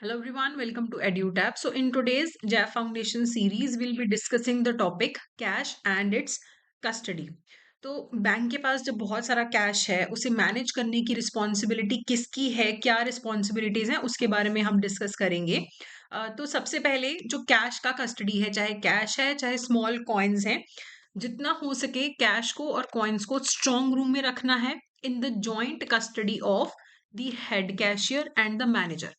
Hello everyone, welcome to EduTap. So in today's JAF Foundation series, we'll be discussing the topic cash and its custody. तो bank के पास जब बहुत सारा cash है, उसे manage करने की रिस्पॉन्सिबिलिटी किसकी है, क्या रिस्पॉन्सिबिलिटीज हैं, उसके बारे में हम डिस्कस करेंगे। तो सबसे पहले जो कैश का कस्टडी है, चाहे स्मॉल कॉइन्स हैं, जितना हो सके कैश को और कॉइन्स को स्ट्रॉन्ग रूम में रखना है in the joint custody of the head cashier and the manager.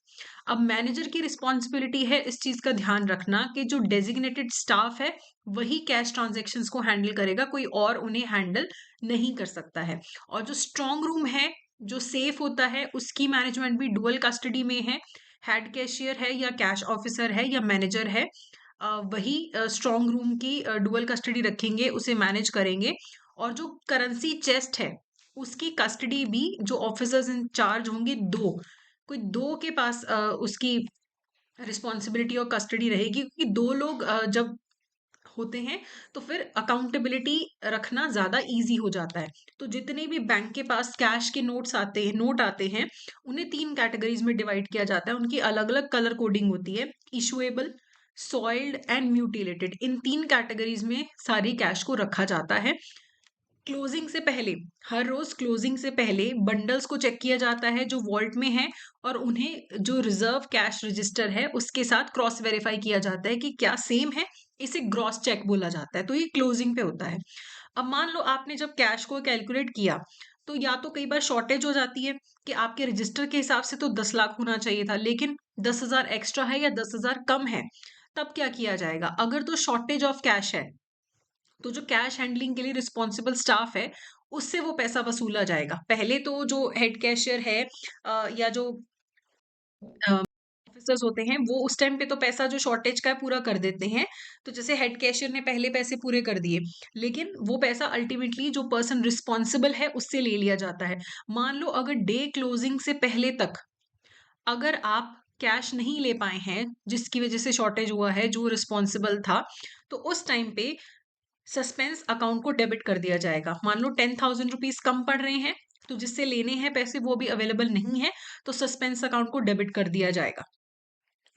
अब मैनेजर की रिस्पॉन्सिबिलिटी है इस चीज का ध्यान रखना कि जो डेजिग्नेटेड स्टाफ है वही कैश ट्रांजैक्शंस को हैंडल करेगा, कोई और उन्हें हैंडल नहीं कर सकता है। और जो स्ट्रॉन्ग रूम है, जो सेफ होता है, उसकी मैनेजमेंट भी डुअल कस्टडी में है। हेड कैशियर है या कैश ऑफिसर है या मैनेजर है, वही स्ट्रॉन्ग रूम की डुअल कस्टडी रखेंगे, उसे मैनेज करेंगे। और जो करेंसी चेस्ट है उसकी कस्टडी भी जो ऑफिसर्स इन चार्ज होंगे, कोई दो के पास उसकी रिस्पॉन्सिबिलिटी और कस्टडी रहेगी, क्योंकि दो लोग जब होते हैं तो फिर अकाउंटेबिलिटी रखना ज्यादा इजी हो जाता है। तो जितने भी बैंक के पास कैश के नोट आते हैं, उन्हें तीन कैटेगरीज में डिवाइड किया जाता है। उनकी अलग अलग कलर कोडिंग होती है, इशुएबल, सॉइल्ड एंड म्यूटिलेटेड। इन तीन कैटेगरीज में सारी कैश को रखा जाता है। क्लोजिंग से पहले, हर रोज क्लोजिंग से पहले बंडल्स को चेक किया जाता है जो वॉल्ट में है, और उन्हें जो रिजर्व कैश रजिस्टर है उसके साथ क्रॉस वेरीफाई किया जाता है कि क्या सेम है। इसे ग्रॉस चेक बोला जाता है। तो ये क्लोजिंग पे होता है। अब मान लो आपने जब कैश को कैलकुलेट किया, तो या तो कई बार शॉर्टेज हो जाती है कि आपके रजिस्टर के हिसाब से तो 10 लाख होना चाहिए था, लेकिन 10,000 एक्स्ट्रा है या 10,000 कम है। तब क्या किया जाएगा? अगर तो शॉर्टेज ऑफ कैश है, तो जो कैश हैंडलिंग के लिए रिस्पॉन्सिबल स्टाफ है उससे वो पैसा वसूला जाएगा। पहले तो जो हेड कैशियर है या जो ऑफिसर्स होते हैं, वो उस टाइम पे तो पैसा जो शॉर्टेज का है पूरा कर देते हैं। तो जैसे हेड कैशियर ने पहले पैसे पूरे कर दिए, लेकिन वो पैसा अल्टीमेटली जो पर्सन रिस्पॉन्सिबल है उससे ले लिया जाता है। मान लो अगर डे क्लोजिंग से पहले तक अगर आप कैश नहीं ले पाए हैं, जिसकी वजह से शॉर्टेज हुआ है, जो रिस्पॉन्सिबल था, तो उस टाइम पे सस्पेंस अकाउंट को डेबिट कर दिया जाएगा। मान लो 10,000 रुपीज कम पड़ रहे हैं, तो जिससे लेने हैं पैसे वो भी अवेलेबल नहीं है, तो सस्पेंस अकाउंट को डेबिट कर दिया जाएगा।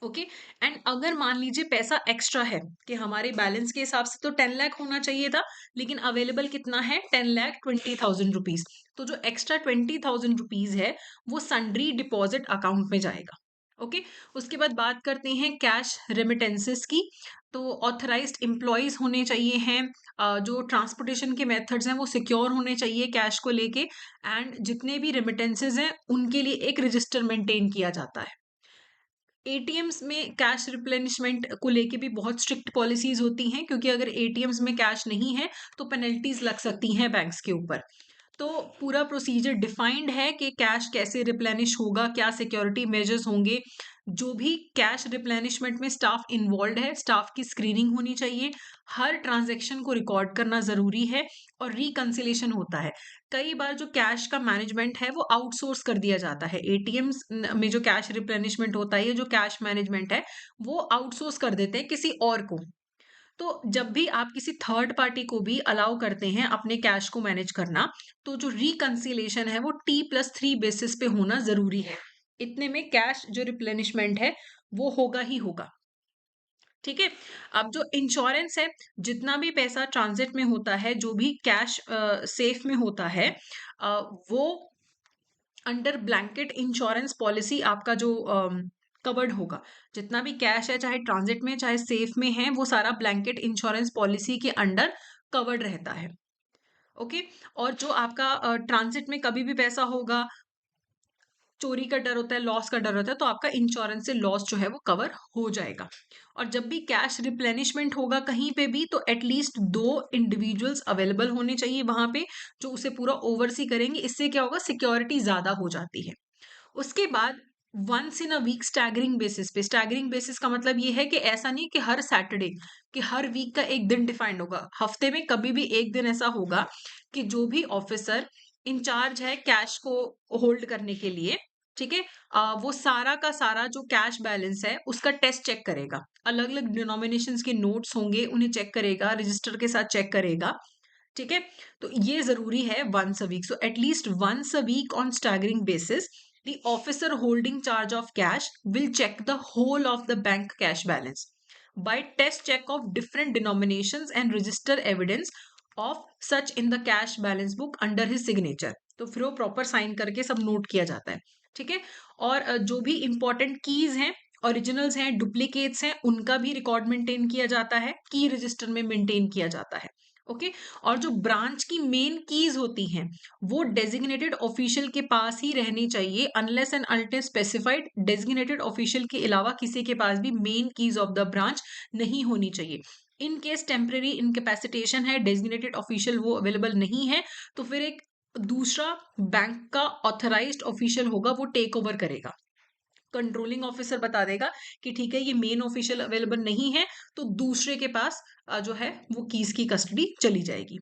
ओके। एंड अगर मान लीजिए पैसा एक्स्ट्रा है, कि हमारे बैलेंस के हिसाब से तो 10 लाख होना चाहिए था, लेकिन अवेलेबल कितना है? 10,20,000 रुपीज। तो जो एक्स्ट्रा 20,000 रुपीज है वो सन्ड्री डिपॉजिट अकाउंट में जाएगा। ओके। उसके बाद बात करते हैं कैश रेमिटेंसेस की। तो ऑथराइज्ड एम्प्लॉयज होने चाहिए हैं, जो ट्रांसपोर्टेशन के मेथड्स हैं वो सिक्योर होने चाहिए कैश को लेके। एंड जितने भी रेमिटेंसेस हैं उनके लिए एक रजिस्टर मेंटेन किया जाता है। एटीएम्स में कैश रिप्लेनिशमेंट को लेके भी बहुत स्ट्रिक्ट पॉलिसीज होती हैं, क्योंकि अगर एटीएम्स में कैश नहीं है तो पेनल्टीज लग सकती हैं बैंक्स के ऊपर। तो पूरा प्रोसीजर डिफाइंड है कि कैश कैसे रिप्लेनिश होगा, क्या सिक्योरिटी मेजर्स होंगे। जो भी कैश रिप्लेनिशमेंट में स्टाफ इन्वॉल्व है, स्टाफ की स्क्रीनिंग होनी चाहिए। हर ट्रांजैक्शन को रिकॉर्ड करना जरूरी है, और रिकंसिलेशन होता है। कई बार जो कैश का मैनेजमेंट है वो आउटसोर्स कर दिया जाता है। एटीएम्स में जो कैश रिप्लेनिशमेंट होता है, जो कैश मैनेजमेंट है, वो आउटसोर्स कर देते हैं किसी और को। तो जब भी आप किसी थर्ड पार्टी को भी अलाउ करते हैं अपने कैश को मैनेज करना, तो जो रिकंसिलेशन है वो T+3 बेसिस पे होना जरूरी है। इतने में कैश जो रिप्लेनिशमेंट है वो होगा ही होगा। ठीक है। अब जो इंश्योरेंस है, जितना भी पैसा ट्रांजिट में होता है, जो भी कैश सेफ में होता है, वो अंडर ब्लैंकेट इंश्योरेंस पॉलिसी आपका जो कवर्ड होगा। जितना भी कैश है, चाहे ट्रांजिट में चाहे सेफ में है, वो सारा ब्लैंकेट इंश्योरेंस पॉलिसी के अंडर कवर्ड रहता है। ओके। और जो आपका ट्रांजिट में कभी भी पैसा होगा, चोरी का डर होता है, लॉस का डर होता है, तो आपका इंश्योरेंस से लॉस जो है वो कवर हो जाएगा। और जब भी कैश रिप्लेनिशमेंट होगा कहीं पे भी, तो एटलीस्ट 2 इंडिविजुअल्स अवेलेबल होने चाहिए वहां पे, जो उसे पूरा ओवरसी करेंगे। इससे क्या होगा? सिक्योरिटी ज्यादा हो जाती है। उसके बाद once in a week staggering basis पे, स्टैगरिंग बेसिस का मतलब ये है कि ऐसा नहीं कि हर सैटरडे, कि हर वीक का एक दिन डिफाइंड होगा। हफ्ते में कभी भी एक दिन ऐसा होगा कि जो भी ऑफिसर इंचार्ज है कैश को होल्ड करने के लिए, ठीक है, वो सारा का सारा जो कैश बैलेंस है उसका टेस्ट चेक करेगा। अलग अलग डिनोमिनेशंस के नोट्स होंगे, उन्हें चेक करेगा, रजिस्टर के साथ चेक करेगा। ठीक है। तो ये जरूरी है once a week, so at least once a week on staggering basis the officer holding charge of cash will check the whole of the bank cash balance by test check of different denominations and register evidence of such in the cash balance book under his signature. तो फिर वो proper sign करके सब note किया जाता है, ठीक है। और जो भी इंपॉर्टेंट कीज हैं, ओरिजिनल्स हैं, डुप्लीकेट्स हैं, उनका भी रिकॉर्ड मेंटेन किया जाता है, की रजिस्टर में मेंटेन किया जाता है। ओके। और जो ब्रांच की मेन कीज होती हैं वो डेजिग्नेटेड ऑफिशियल के पास ही रहनी चाहिए, unless and until specified. Designated official के अलावा किसी के पास भी main keys of the branch नहीं होनी चाहिए। इन केस टेम्परेरी इनकेपेसिटेशन है, डेजिग्नेटेड ऑफिशियल वो अवेलेबल नहीं है, तो फिर एक दूसरा बैंक का ऑथराइज्ड ऑफिशियल होगा, वो टेक ओवर करेगा। कंट्रोलिंग ऑफिसर बता देगा कि ठीक है ये मेन ऑफिशियल अवेलेबल नहीं है, तो दूसरे के पास जो है वो कीज की कस्टडी चली जाएगी।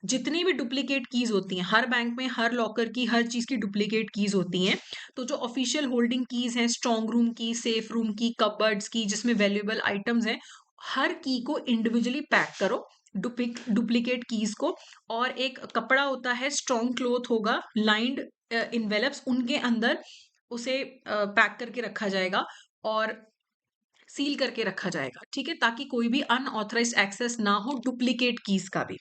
जितनी भी डुप्लीकेट कीज होती हैं हर बैंक में, हर लॉकर की, हर चीज की डुप्लीकेट कीज होती हैं, तो जो ऑफिशियल होल्डिंग कीज हैं, स्ट्रॉन्ग रूम की, सेफ रूम की, कपबर्ड्स की, जिसमें वैल्यूएबल आइटम्स हैं, हर की को इंडिविजुअली पैक करो, डुप्लीकेट कीज को। और एक कपड़ा होता है, स्ट्रॉन्ग क्लोथ होगा, लाइंड इनवेलप्स, उनके अंदर उसे पैक करके रखा जाएगा और सील करके रखा जाएगा, ठीक है, ताकि कोई भी अनऑथराइज्ड एक्सेस ना हो डुप्लीकेट कीज का भी।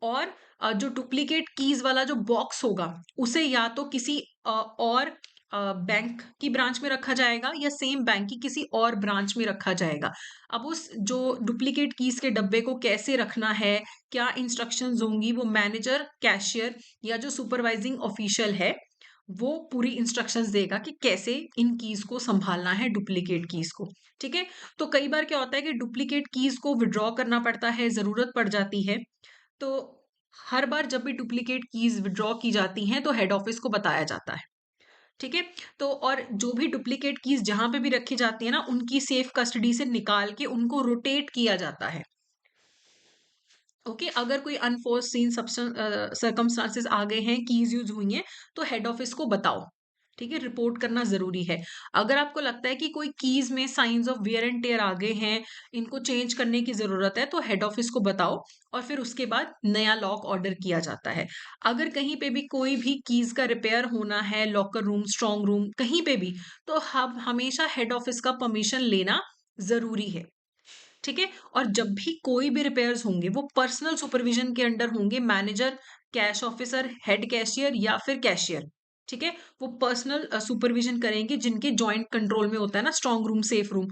और जो डुप्लीकेट कीज वाला जो बॉक्स होगा उसे या तो किसी और बैंक की ब्रांच में रखा जाएगा या सेम बैंक की किसी और ब्रांच में रखा जाएगा। अब उस जो डुप्लीकेट कीज के डब्बे को कैसे रखना है, क्या इंस्ट्रक्शंस होंगी, वो मैनेजर, कैशियर या जो सुपरवाइजिंग ऑफिशियल है वो पूरी इंस्ट्रक्शंस देगा कि कैसे इन कीज को संभालना है, डुप्लीकेट कीज को, ठीक है। तो कई बार क्या होता है कि डुप्लीकेट कीज को विड्रॉ करना पड़ता है, जरूरत पड़ जाती है। तो हर बार जब भी डुप्लीकेट कीज विड्रॉ की जाती हैं तो हेड ऑफिस को बताया जाता है, ठीक है। तो और जो भी डुप्लीकेट कीज जहां पे भी रखी जाती है ना, उनकी सेफ कस्टडी से निकाल के उनको रोटेट किया जाता है। ओके। अगर कोई अनफोर्सीन सर्कमस्टांसेस आ गए हैं, कीज यूज हुई हैं, तो हेड ऑफिस को बताओ, ठीक है, रिपोर्ट करना जरूरी है। अगर आपको लगता है कि कोई कीज में science of wear and tear आ गए हैं, इनको चेंज करने की जरूरत है, तो हेड ऑफिस को बताओ और फिर उसके बाद नया लॉक ऑर्डर किया जाता है। अगर कहीं पे भी कोई भी कीज का रिपेयर होना है, लॉकर रूम, स्ट्रॉन्ग रूम, कहीं पे भी, तो हम हमेशा हेड ऑफिस का परमिशन लेना जरूरी है, ठीक है। और जब भी कोई भी रिपेयर्स होंगे वो पर्सनल सुपरविजन के अंडर होंगे, manager, cash officer, head cashier या फिर कैशियर, ठीक है। वो पर्सनल सुपरविजन करेंगे, जिनके जॉइंट कंट्रोल में होता है ना स्ट्रॉन्ग रूम, सेफ रूम,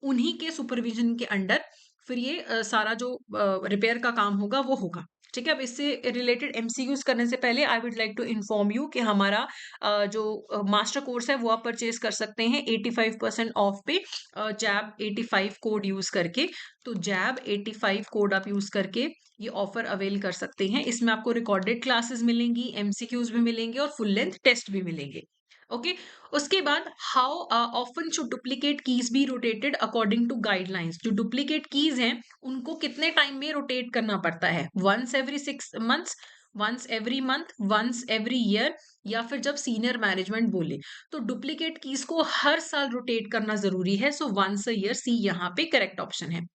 उन्हीं के सुपरविजन के अंडर फिर ये सारा जो रिपेयर का काम होगा वो होगा, ठीक है। अब इससे रिलेटेड एमसीक्यूज करने से पहले I would like to inform you कि हमारा जो मास्टर कोर्स है वो आप परचेज कर सकते हैं 85% ऑफ पे, जैब 85 कोड यूज करके। तो जैब 85 कोड आप यूज करके ये ऑफर अवेल कर सकते हैं। इसमें आपको रिकॉर्डेड क्लासेस मिलेंगी, एमसीक्यूज भी मिलेंगे और फुल लेंथ टेस्ट भी मिलेंगे। ओके। उसके बाद how often should duplicate keys be rotated according to guidelines. जो डुप्लीकेट कीज हैं उनको कितने टाइम में रोटेट करना पड़ता है, once every 6 months, once every month, once every year, या फिर जब सीनियर मैनेजमेंट बोले। तो डुप्लीकेट कीज को हर साल रोटेट करना जरूरी है, सो वंस अ ईयर, सी यहाँ पे करेक्ट ऑप्शन है।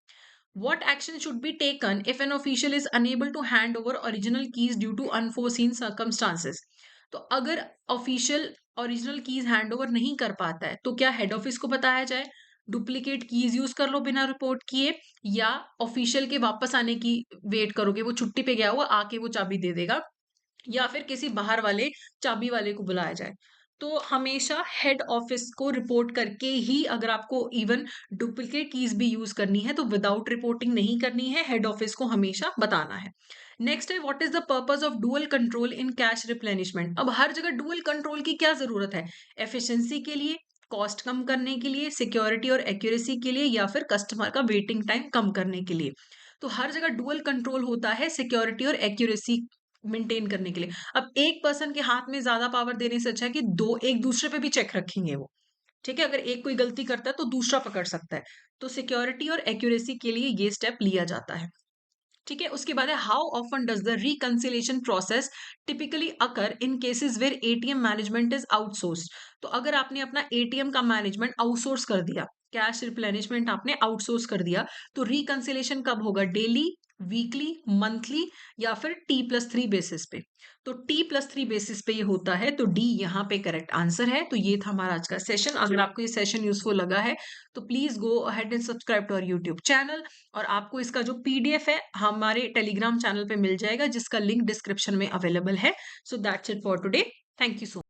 What action should be taken if an official is unable to hand over original keys due to unforeseen circumstances? तो अगर official original keys hand over नहीं कर पाता है तो क्या हेड ऑफिस को बताया जाए, डुप्लीकेट कीज यूज कर लो बिना रिपोर्ट किए, या ऑफिशियल के वापस आने की वेट करोगे, वो छुट्टी पे गया हुआ आके वो चाबी दे देगा, या फिर किसी बाहर वाले चाबी वाले को बुलाया जाए। तो हमेशा हेड ऑफिस को रिपोर्ट करके ही, अगर आपको इवन डुप्लीकेट कीज भी यूज करनी है तो विदाउट रिपोर्टिंग नहीं करनी है, हेड ऑफिस को हमेशा बताना है। नेक्स्ट है, what is the purpose of dual control in cash replenishment. अब हर जगह डुअल कंट्रोल की क्या जरूरत है, एफिशिएंसी के लिए, कॉस्ट कम करने के लिए, सिक्योरिटी और एक्यूरेसी के लिए, या फिर कस्टमर का वेटिंग टाइम कम करने के लिए। तो हर जगह डुअल कंट्रोल होता है सिक्योरिटी और एक्यूरेसी मेंटेन करने के लिए। अब एक पर्सन के हाथ में ज्यादा पावर देने से अच्छा है कि दो एक दूसरे पे भी चेक रखेंगे वो, ठीक है। अगर एक कोई गलती करता है तो दूसरा पकड़ सकता है। तो सिक्योरिटी और एक्यूरेसी के लिए ये स्टेप लिया जाता है, ठीक है। उसके बाद है, how often does the reconciliation process typically occur in cases where ATM management is outsourced. तो अगर आपने अपना एटीएम का मैनेजमेंट आउटसोर्स कर दिया, कैश रिप्लेनिशमेंट आपने आउटसोर्स कर दिया, तो रिकंसिलेशन कब होगा, डेली, वीकली, मंथली या फिर T+3 बेसिस पे। तो T+3 बेसिस पे ये होता है, तो डी यहाँ पे करेक्ट आंसर है। तो ये था हमारा आज का सेशन। अगर आपको ये सेशन यूजफुल लगा है तो please go ahead and subscribe to our YouTube channel. और आपको इसका जो पीडीएफ है हमारे टेलीग्राम चैनल पे मिल जाएगा, जिसका लिंक डिस्क्रिप्शन में अवेलेबल है। So that's it for today. Thank you so